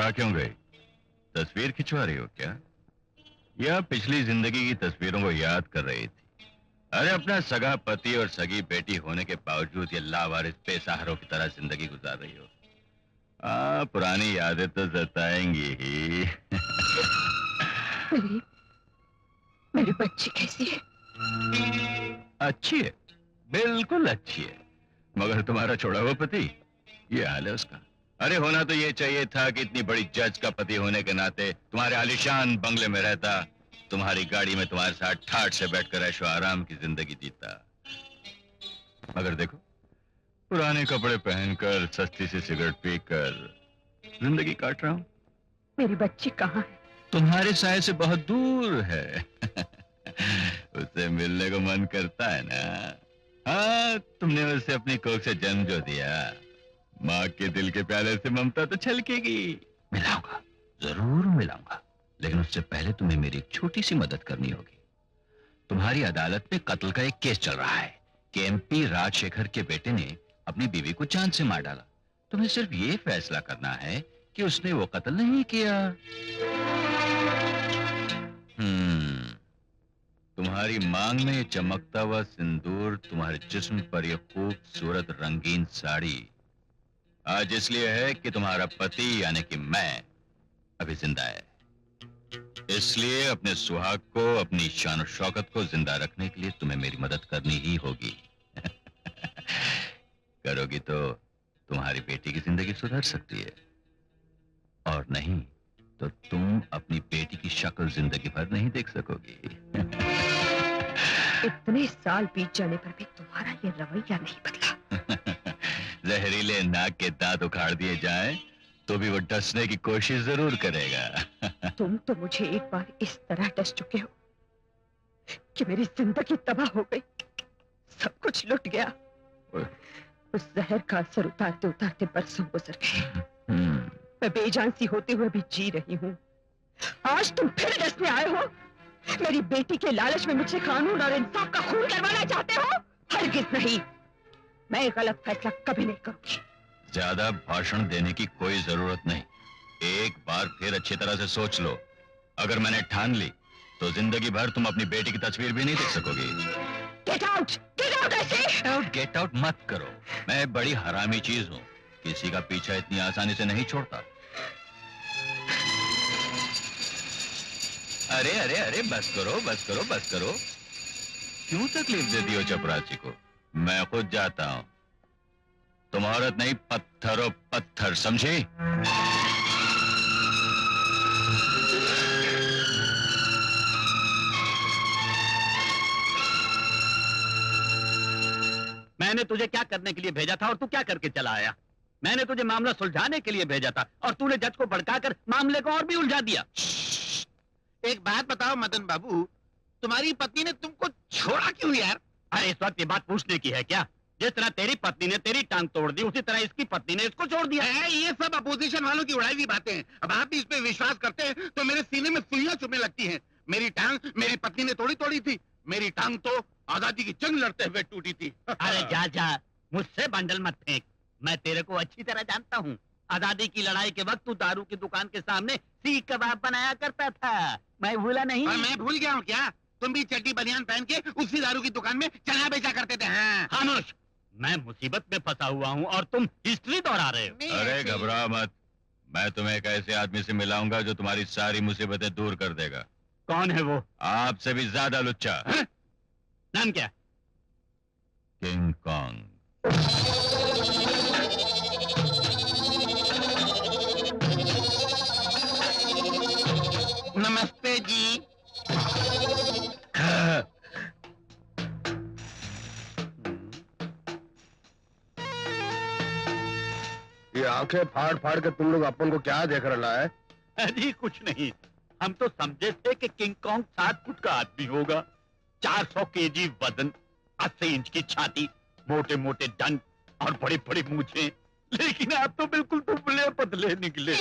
घबरा क्यों गई? तस्वीर खिंचवा रही हो क्या, या पिछली जिंदगी की तस्वीरों को याद कर रही थी? अरे अपना सगा पति और सगी बेटी होने के बावजूद ये लावारिस बेसहारों की तरह जिंदगी गुजार रही हो। पुरानी यादें तो सताएंगी ही। मेरी मेरी बच्ची कैसी है? अच्छी है, बिल्कुल अच्छी है, मगर तुम्हारा छोड़ा हुआ पति, ये हाल है उसका। अरे होना तो ये चाहिए था कि इतनी बड़ी जज का पति होने के नाते तुम्हारे आलीशान बंगले में रहता, तुम्हारी गाड़ी में तुम्हारे साथ ठाठ से बैठकर ऐशो आराम की जिंदगी जीता। मगर देखो, पुराने कपड़े पहनकर सस्ती सी सिगरेट पीकर जिंदगी काट रहा हूं। मेरी बच्ची कहाँ है? तुम्हारे साय से बहुत दूर है। उससे मिलने को मन करता है ना? हाँ, तुमने उसे अपनी कोख से जन्म जो दिया, माँ के दिल के प्याले से ममता तो छलकेगी। मिलाऊंगा, जरूर मिलाऊंगा, लेकिन उससे पहले तुम्हें मेरी एक छोटी सी मदद करनी होगी। तुम्हारी अदालत में कत्ल का एक केस चल रहा है कि एमपी राजशेखर के बेटे ने अपनी बीवी को जान से मार डाला। तुम्हें सिर्फ ये फैसला करना है कि उसने वो कत्ल नहीं किया। तुम्हारी मांग में ये चमकता हुआ सिंदूर, तुम्हारे जिस्म पर यह खूबसूरत रंगीन साड़ी आज इसलिए है कि तुम्हारा पति यानी कि मैं अभी जिंदा है। इसलिए अपने सुहाग को, अपनी शान और शौकत को जिंदा रखने के लिए तुम्हें मेरी मदद करनी ही होगी। करोगी तो तुम्हारी बेटी की जिंदगी सुधर सकती है, और नहीं तो तुम अपनी बेटी की शक्ल जिंदगी भर नहीं देख सकोगी। इतने साल बीत जाने पर भी तुम्हारा ये रवैया नहीं बदला। जहरीले नाग के दांत उखाड़ दिए जाएं तो भी वो डसने की कोशिश जरूर करेगा। तुम तो मुझे एक बार इस तरह डस चुके हो कि मेरी जिंदगी तबाह हो गई, सब कुछ लुट गया। उस जहर का असर उतारते उतारते बरसों गुजर गए। मैं बेजान सी होते हुए भी जी रही हूँ। आज तुम फिर डसने आए हो। मेरी बेटी के लालच में मुझसे कानून और इंसाफ का खून करवाना चाहते हो? हरगिज नहीं, मैं गलत फैसला कभी नहीं करूंगी। ज्यादा भाषण देने की कोई जरूरत नहीं, एक बार फिर अच्छी तरह से सोच लो। अगर मैंने ठान ली तो जिंदगी भर तुम अपनी बेटी की तस्वीर भी नहीं देख सकोगी। गेट आउट, गेट आउट ऐसे। गेट आउट मत करो, मैं बड़ी हरामी चीज हूँ, किसी का पीछा इतनी आसानी से नहीं छोड़ता। अरे अरे अरे, बस करो बस करो बस करो, क्यों तकलीफ देती हो चपरासी को? मैं खुद जाता हूं। तुम औरत नहीं, पत्थरों पत्थर, समझी? मैंने तुझे क्या करने के लिए भेजा था और तू क्या करके चला आया? मैंने तुझे मामला सुलझाने के लिए भेजा था और तूने जज को भड़काकर मामले को और भी उलझा दिया। एक बात बताओ मदन बाबू, तुम्हारी पत्नी ने तुमको छोड़ा क्यों यार? अरे इस वक्त ये बात पूछने की है क्या? जिस तरह तेरी पत्नी ने तेरी टांग तोड़ दी, उसी तरह इसकी पत्नी ने इसको छोड़ दिया है। ये सब अपोजिशन वालों की उड़ाई हुई बातें हैं। अब आप भी इस पे विश्वास करते हैं तो मेरे सीने में सुइयां चुभने लगती हैं। मेरी टांग मेरी पत्नी ने तोड़ी थी। मेरी टांग तो आजादी की जंग लड़ते हुए टूटी थी। अरे जा जा, मुझसे बंडल मत फेंक, मैं तेरे को अच्छी तरह जानता हूँ। आजादी की लड़ाई के वक्त तू दारू की दुकान के सामने सीख कबाब बनाया करता था, मैं भूला नहीं। और मैं भूल गया हूँ क्या? तुम भी चड्डी बनियान पहन के उसी दारू की दुकान में चना बेचा करते थे। हाँ। खामोश, मैं मुसीबत में फंसा हुआ हूँ और तुम हिस्ट्री दोहरा रहे हो। अरे घबरा मत, मैं तुम्हें एक ऐसे आदमी से मिलाऊंगा जो तुम्हारी सारी मुसीबतें दूर कर देगा। कौन है वो? आपसे भी ज्यादा लुच्चा। नाम क्या? King Kong. नमस्ते जी। ये आंखें फाड़ फाड़ के तुम लोग अपन को क्या देख रहा है? अजी कुछ नहीं, हम तो समझे थे कि किंग कॉन्ग 7 फुट का आदमी होगा, 400 केजी वजन, 80 इंच की छाती, मोटे मोटे दंत और बड़ी बड़ी मूछें, लेकिन आप तो बिल्कुल दुबले पतले निकले।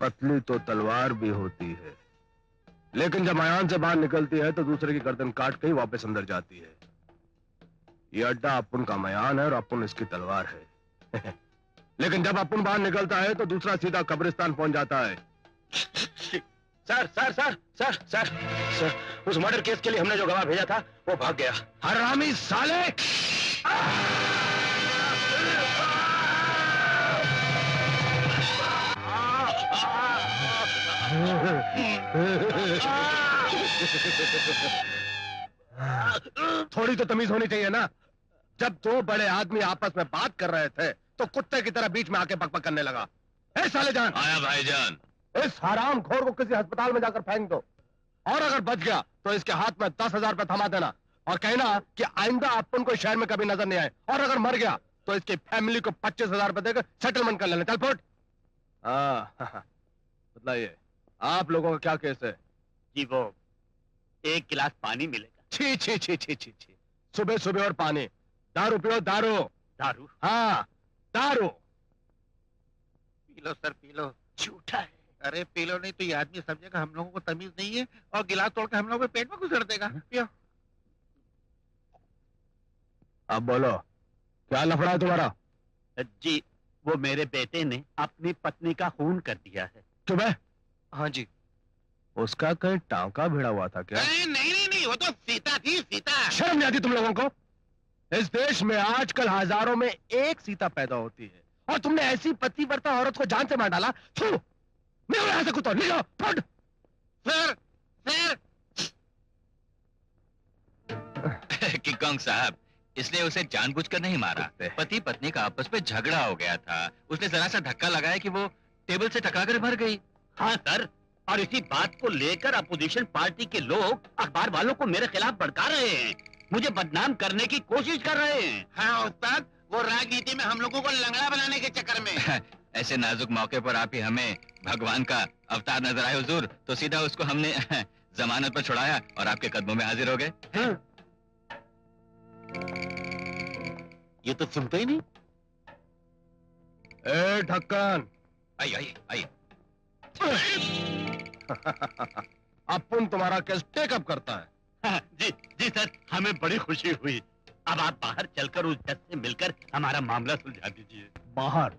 पतली तो तलवार भी होती है, लेकिन जब मयान से बाहर निकलती है तो दूसरे की गर्दन काट के ही वापस अंदर जाती है। ये अड्डा अपुन का मयान है और अपुन इसकी तलवार है। लेकिन जब अपन बाहर निकलता है तो दूसरा सीधा कब्रिस्तान पहुंच जाता है। Sir sir sir sir sir sir, उस मर्डर केस के लिए हमने जो गवाह भेजा था वो भाग गया। हरामी साले! थोड़ी तो तमीज होनी चाहिए ना। जब दो बड़े आदमी आपस में बात कर रहे थे तो कुत्ते की तरह बीच में आके बकबक करने लगा। ए साले जान! आया भाईजान। इस हराम खोर को किसी अस्पताल में जाकर फेंक दो, और अगर बच गया तो इसके हाथ में 10,000 रुपए थमा देना और कहना कि आइंदा अपन को शहर में कभी नजर नहीं आए, और अगर मर गया तो इसकी फैमिली को 25,000 रुपए देकर सेटलमेंट कर लेना। चल फुट। बताइए आप लोगों का क्या केस है? जी वो 1 गिलास पानी मिलेगा। छी छी छी छी छी छी, सुबह सुबह और पानी। दारू पियो, दारू। दारू? हाँ दारू। P low sir, P low. झूठा है। अरे पी लो, नहीं तो ये आदमी समझेगा हम लोगों को तमीज नहीं है और गिलास तोड़ के हम लोगों के पेट में घुसड़ देगा। पियो। अब बोलो क्या लफड़ा है तुम्हारा? जी वो मेरे बेटे ने अपनी पत्नी का खून कर दिया है। सुबह? हाँ जी। उसका कहीं टांका भिड़ा हुआ था क्या? नहीं नहीं नहीं, वो तो सीता थी, सीता। शर्म नहीं आती तुम लोगों को? इस देश में आजकल हजारों में एक सीता पैदा होती है और तुमने ऐसी पतिव्रता औरत को जान से मार डाला। थू! निकलो यहाँ से कुत्ता, निकलो, फट! Sir sir. किंग साहब, इसने उसे जानबूझकर नहीं मारा। पति पत्नी का आपस में झगड़ा हो गया था। उसने जरा सा धक्का लगाया कि वो टेबल से टकराकर मर गई। हाँ सर, और इसी बात को लेकर अपोजिशन पार्टी के लोग अखबार वालों को मेरे खिलाफ भड़का रहे हैं, मुझे बदनाम करने की कोशिश कर रहे हैं। हाँ उस्ताद, वो राजनीति में हम लोगों को लंगड़ा बनाने के चक्कर में। ऐसे नाजुक मौके पर आप ही हमें भगवान का अवतार नजर आए हुजूर, तो सीधा उसको हमने जमानत पर छुड़ाया और आपके कदमों में हाजिर हो गए। ये तो सुनते ही नहीं। ए ढक्कन! आइए आइए आइए। अपन तुम्हारा केस टेकअप करता है। हाँ, जी जी सर, हमें बड़ी खुशी हुई। अब आप बाहर चलकर उस जज से मिलकर हमारा मामला सुलझा दीजिए। बाहर?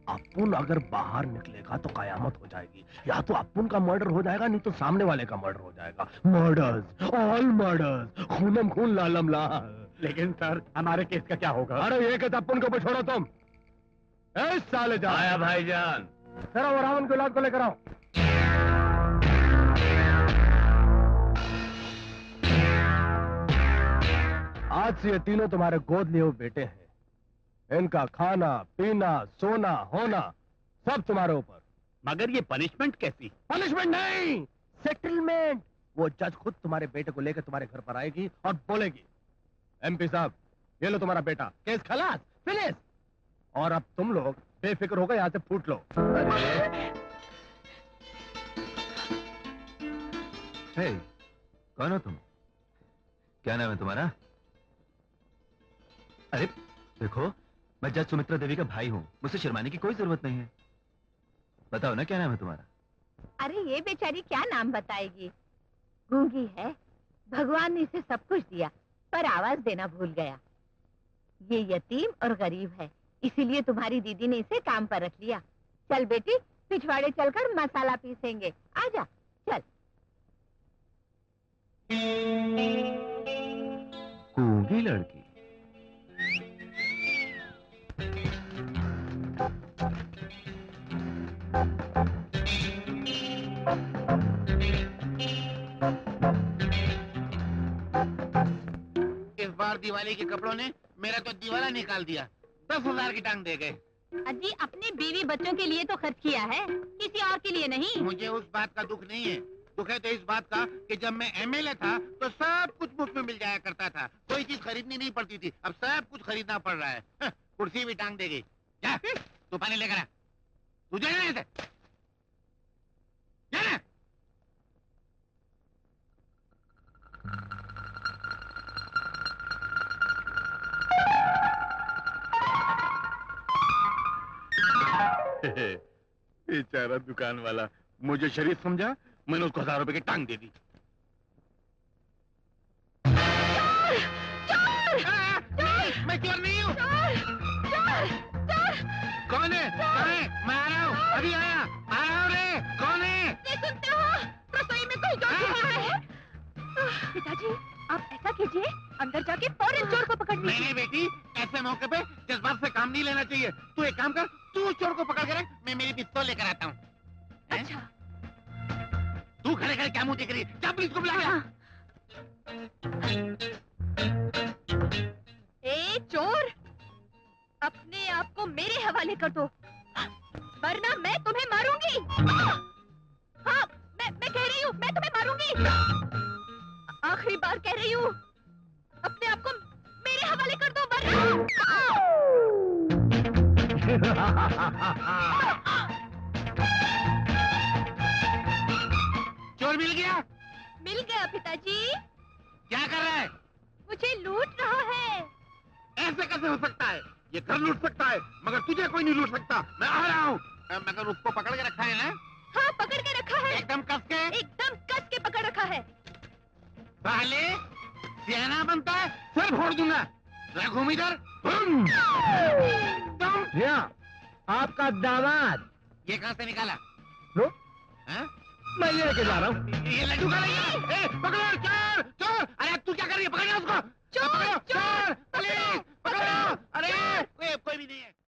अपन अगर बाहर निकलेगा तो कयामत हो जाएगी। या तो अपन का मर्डर हो जाएगा, नहीं तो सामने वाले का मर्डर हो जाएगा। मर्डर्स, ऑल मर्डर्स, खूनम खून लालम लाल। लेकिन सर हमारे केस का क्या होगा? अरे ये कहते अपन के ऊपर छोड़ो तुम। ए साले जा। आया भाईजान। जरा वो रावण के औलाद को लेकर आओ। आज से ये तीनों तुम्हारे गोद लिए हुए बेटे हैं। इनका खाना पीना सोना होना सब तुम्हारे ऊपर। मगर ये पनिशमेंट कैसी? पनिशमेंट नहीं, सेटलमेंट। वो जज खुद तुम्हारे बेटे को लेकर तुम्हारे घर पर आएगी और बोलेगी, एमपी साहब ये लो तुम्हारा बेटा, केस खलास, फिनिश। और अब तुम लोग बेफिक्र होकर यहाँ से फूट लो। हे, कौन हो तुम? क्या नाम है तुम्हारा? अरे देखो, मैं जज सुमित्रा देवी का भाई हूँ, मुझसे शर्माने की कोई जरूरत नहीं है। बताओ ना क्या नाम है तुम्हारा? अरे ये बेचारी क्या नाम बताएगी? गूंगी है, भगवान ने इसे सब कुछ दिया पर आवाज देना भूल गया। ये यतीम और गरीब है, इसीलिए तुम्हारी दीदी ने इसे काम पर रख लिया। चल बेटी, पिछवाड़े चलकर मसाला पीसेंगे, आजा चल। गूंगी लड़की। इस बार दिवाली के कपड़ों ने मेरा तो दीवाला निकाल दिया। 10,000 की टांग दे गए। अजी अपने बीवी बच्चों के लिए तो खर्च किया है, किसी और के लिए नहीं। मुझे उस बात का दुख नहीं है, दुख है तो इस बात का कि जब मैं एमएलए था तो सब कुछ मुफ्त में मिल जाया करता था, कोई चीज खरीदनी नहीं पड़ती थी। अब सब कुछ खरीदना पड़ रहा है। कुर्सी भी टांग दे गई। जा तू पानी लेकर आ। तू जाना ऐसे जाना। बेचारा दुकान वाला मुझे शरीफ समझा, मैंने उसको 1,000 रुपए की टांग दे दी। मैं चोर नहीं हूँ। कौन है? मैं आ रहा हूँ, अभी आया, आ रहा हूँ रे। कौन है? ये सुनते हो? रसोई में कोई चोर छिपा है। पिताजी, आप ऐसा कीजिए, अंदर जाके फौरन चोर को पकड़ लीजिए। नहीं बेटी, ऐसे मौके पे जज्बात से काम नहीं लेना चाहिए। तू एक काम कर, तू चोर को पकड़ के रख, मैं मेरी पिस्तौल लेकर आता हूँ। अच्छा। तू खड़े खड़े क्या मुंह देख रही है? जा पुलिस को बुला ले। ए चोर, अपने आप को मेरे हवाले कर दो, वरना मैं तुम्हें मारूंगी। हाँ, मैं कह रही हूँ, मैं तुम्हें मारूंगी। आखिरी बार कह रही हूँ, अपने आप को मेरे हवाले कर दो, वरना। चोर मिल गया? मिल गया पिताजी। क्या कर रहा है? मुझे लूट रहा है। ऐसे कैसे हो सकता है? ये घर लूट सकता है, मगर तुझे कोई नहीं लूट सकता। मैं आ रहा हूँ। मगर उसको पकड़ के रखा है ना? हाँ, पकड़ के रखा है। एकदम कस के? एकदम कस के पकड़ रखा है। पहले सियाना बनता है, फिर फोड़ दूंगा। जरा घूम इधर। तुम आपका दामाद। ये कहाँ से निकाला? लो, हाँ? मैं ये लेके जा रहा हूँ। ये लड्डू का नहीं है? ए, पकड़ो चोर! चोर! अरे तू क्या कर रही है? पकड़ो उसको! चोर, पकड़ो! चोर!